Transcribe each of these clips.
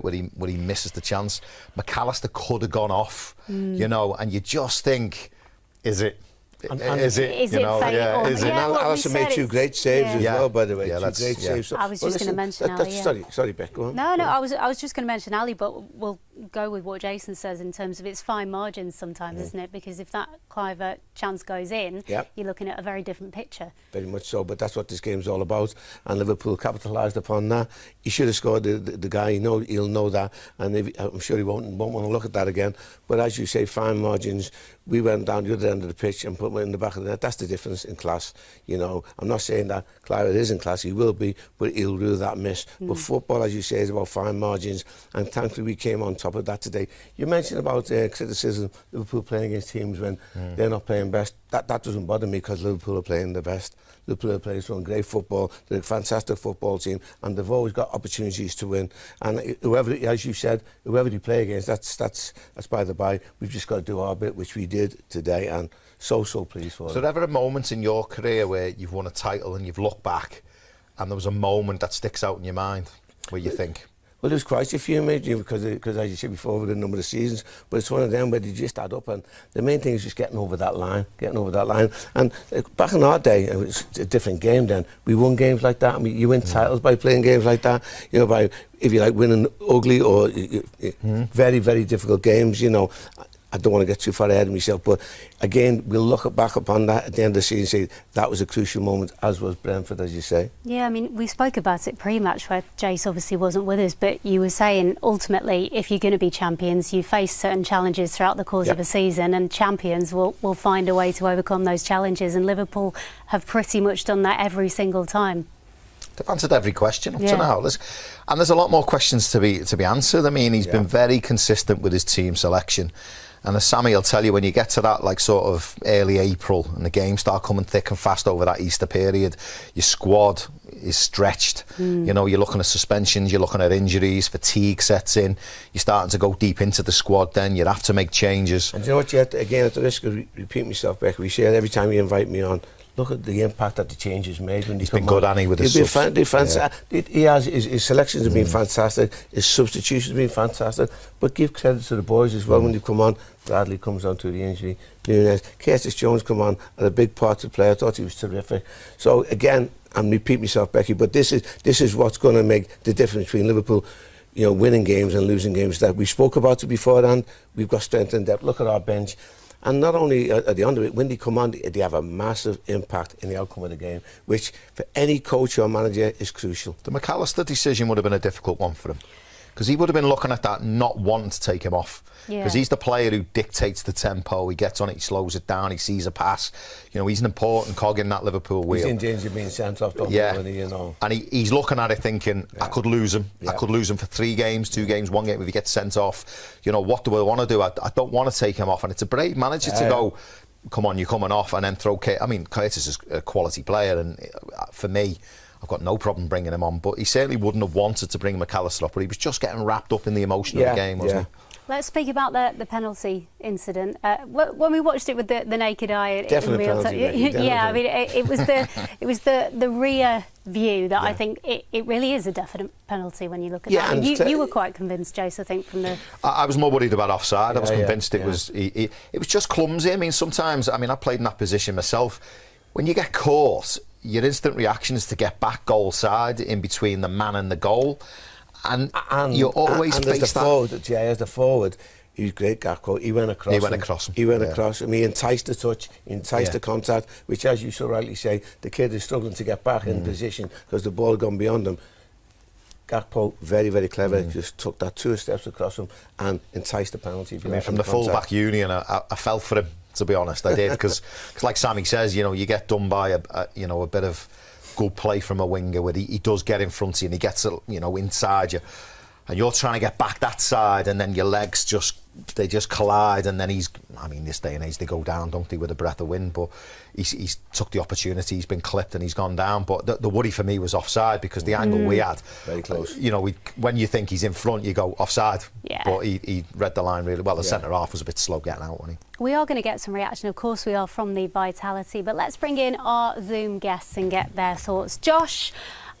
where he misses the chance. McAllister could have gone off, you know, and you just think, is it? Is it? Is it? Yeah, is it? Well, Allison made two great saves as well, by the way. Yeah, two great saves. So, I was just going to mention Ali. Sorry, Beck, go on. No, I was just going to mention Ali, but we'll go with what Jason says in terms of it's fine margins sometimes, isn't it? Because if that Cliver chance goes in, you're looking at a very different picture. Very much so, but that's what this game's all about, and Liverpool capitalised upon that. He should have scored the guy. He'll know that, and I'm sure he won't want to look at that again. But as you say, fine margins. We went down the other end of the pitch and put him in the back of the net. That's the difference in class. You know, I'm not saying that Clive is in class. He will be, but he'll rue that miss. But football, as you say, is about fine margins, and thankfully we came on top of that today. You mentioned about criticism, Liverpool playing against teams when they're not playing best. That doesn't bother me because Liverpool are playing the best. Liverpool players run great football. They're a fantastic football team, and they've always got opportunities to win. And whoever, as you said, whoever they play against, that's by the by. We've just got to do our bit, which we did today, and so pleased for it. So there ever a moment in your career where you've won a title and you've looked back, and there was a moment that sticks out in your mind where you think? Well, there's quite a few, mate, because as you said before, with a number of seasons, but it's one of them where they just add up, and the main thing is just getting over that line. And back in our day, it was a different game then. We won games like that. I mean, you win titles by playing games like that. You know, by, if you like, winning ugly or very, very difficult games, you know. I don't want to get too far ahead of myself, but again, we'll look back upon that at the end of the season and say that was a crucial moment, as was Brentford, as you say. Yeah, I mean, we spoke about it pre-match where Jace obviously wasn't with us, but you were saying ultimately, if you're going to be champions, you face certain challenges throughout the course of a season, and champions will find a way to overcome those challenges, and Liverpool have pretty much done that every single time. They've answered every question up to now. And there's a lot more questions to be answered. I mean, he's been very consistent with his team selection. And as Sammy will tell you, when you get to that like sort of early April and the games start coming thick and fast over that Easter period, your squad is stretched. You know, you're looking at suspensions, you're looking at injuries, fatigue sets in, you're starting to go deep into the squad then, you'd have to make changes. And you know what, you have to, again, at the risk of repeating myself, Beck, we say it every time you invite me on, look at the impact that the changes made when he's been good, Annie, with his his selections have been fantastic, his substitutions have been fantastic, but give credit to the boys as well when they come on. Bradley comes on to the injury, Nunes, Curtis Jones come on, and a big part to play. I thought he was terrific. So again, I'm repeating myself, Becky, but this is what's going to make the difference between Liverpool, you know, winning games and losing games. That we spoke about it beforehand. We've got strength and depth. Look at our bench. And not only at the end of it, when they come on, they have a massive impact in the outcome of the game, which for any coach or manager is crucial. The McAllister decision would have been a difficult one for him, because he would have been looking at that, not wanting to take him off. Because he's the player who dictates the tempo, he gets on it, he slows it down, he sees a pass. You know, he's an important cog in that Liverpool wheel. He's in danger of being sent off, you know. And he's looking at it thinking, I could lose him. I could lose him for 3 games, 2 games, 1 game if he gets sent off. You know, what do I want to do? I don't want to take him off. And it's a brave manager to go, come on, you're coming off, and then throw Curtis. I mean, Curtis is a quality player, and for me, I've got no problem bringing him on, but he certainly wouldn't have wanted to bring McAllister up, but he was just getting wrapped up in the emotion of the game, wasn't he? Let's speak about the penalty incident. When we watched it with the naked eye, definitely in real time, I mean, it was the rear view that I think it really is a definite penalty when you look at that. And you were quite convinced, Jace, I think, from the. I was more worried about offside. I was convinced it was just clumsy. I mean, sometimes, I played in that position myself. When you get caught, your instant reaction is to get back goal side in between the man and the goal. And you always face that. As the forward, he was great, Gakpo. He went across. He went across him. He enticed the touch, he enticed the contact, which, as you so rightly say, the kid is struggling to get back in position because the ball had gone beyond him. Gakpo, very, very clever, just took that 2 steps across him and enticed the penalty. I mean, from the full-back union, I fell for him, to be honest. I did, because like Sammy says, you know, you get done by a bit of good play from a winger where he does get in front of you and he gets, you know, inside you, and you're trying to get back that side, and then your legs just collide, and then this day and age they go down, don't they, with a breath of wind, but he's took the opportunity, he's been clipped and he's gone down. But the worry for me was offside, because the angle we had, very close. You know, when you think he's in front, you go offside. But he read the line really well. The centre half was a bit slow getting out, wasn't he? We are going to get some reaction, of course we are, from the Vitality, but let's bring in our Zoom guests and get their thoughts. Josh,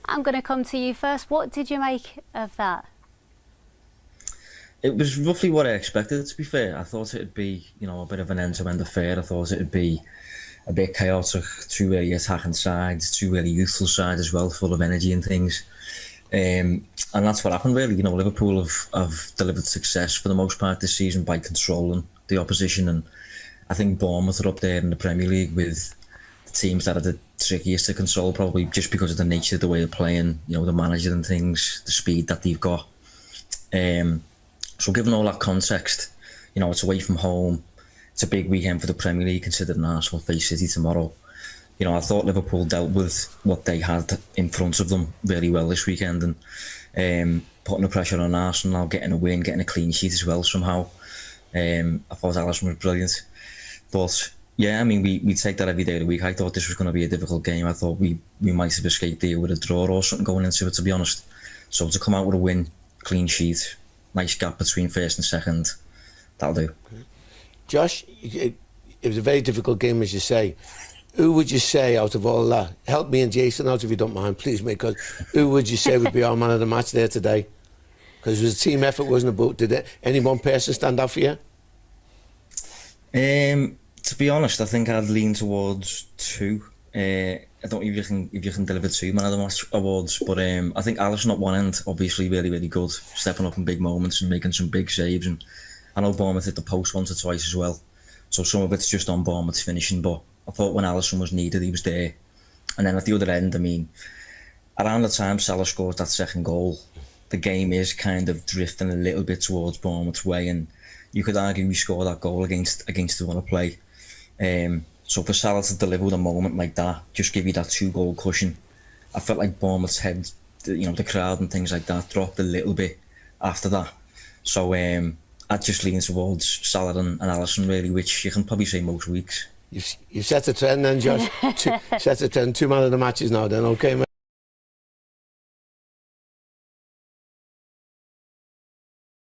I'm going to come to you first. What did you make of that? It was roughly what I expected, to be fair. I thought it'd be, you know, a bit of an end-to-end affair. I thought it'd be a bit chaotic, two really attacking sides, two really youthful sides as well, full of energy and things. And that's what happened, really. You know, Liverpool have delivered success for the most part this season by controlling the opposition, and I think Bournemouth are up there in the Premier League with the teams that are the trickiest to control, probably just because of the nature of the way they're playing, you know, the manager and things, the speed that they've got. So given all that context, you know, it's away from home, it's a big weekend for the Premier League, considering Arsenal face City tomorrow. You know, I thought Liverpool dealt with what they had in front of them really well this weekend, and putting the pressure on Arsenal, getting a win, getting a clean sheet as well somehow. I thought Allison was brilliant. But yeah, I mean, we take that every day of the week. I thought this was going to be a difficult game. I thought we might have escaped here with a draw or something going into it, to be honest. So to come out with a win, clean sheet, nice gap between first and second, that'll do. Josh, it was a very difficult game, as you say. Who would you say out of all that? Help me and Jason out if you don't mind, please, mate. Because who would you say would be our man of the match there today? Because it was a team effort, wasn't it? But did any one person stand out for you? To be honest, I think I'd lean towards two. I don't know if you can deliver two man of the match awards, but I think Allison at one end, obviously really, really good, stepping up in big moments and making some big saves. And I know Bournemouth hit the post once or twice as well, so some of it's just on Bournemouth's finishing, but I thought when Allison was needed, he was there. And then at the other end, I mean, around the time Salah scored that second goal, the game is kind of drifting a little bit towards Bournemouth's way, and you could argue we scored that goal against the run of play. So for Salah to deliver with a moment like that, just give you that 2-goal cushion, I felt like Bournemouth's head, you know, the crowd and things like that dropped a little bit after that. So I'd just lean towards Salah and Allison, really, which you can probably say most weeks. You've set a trend then, Josh. Set a trend. Two man of the matches now then, okay, mate?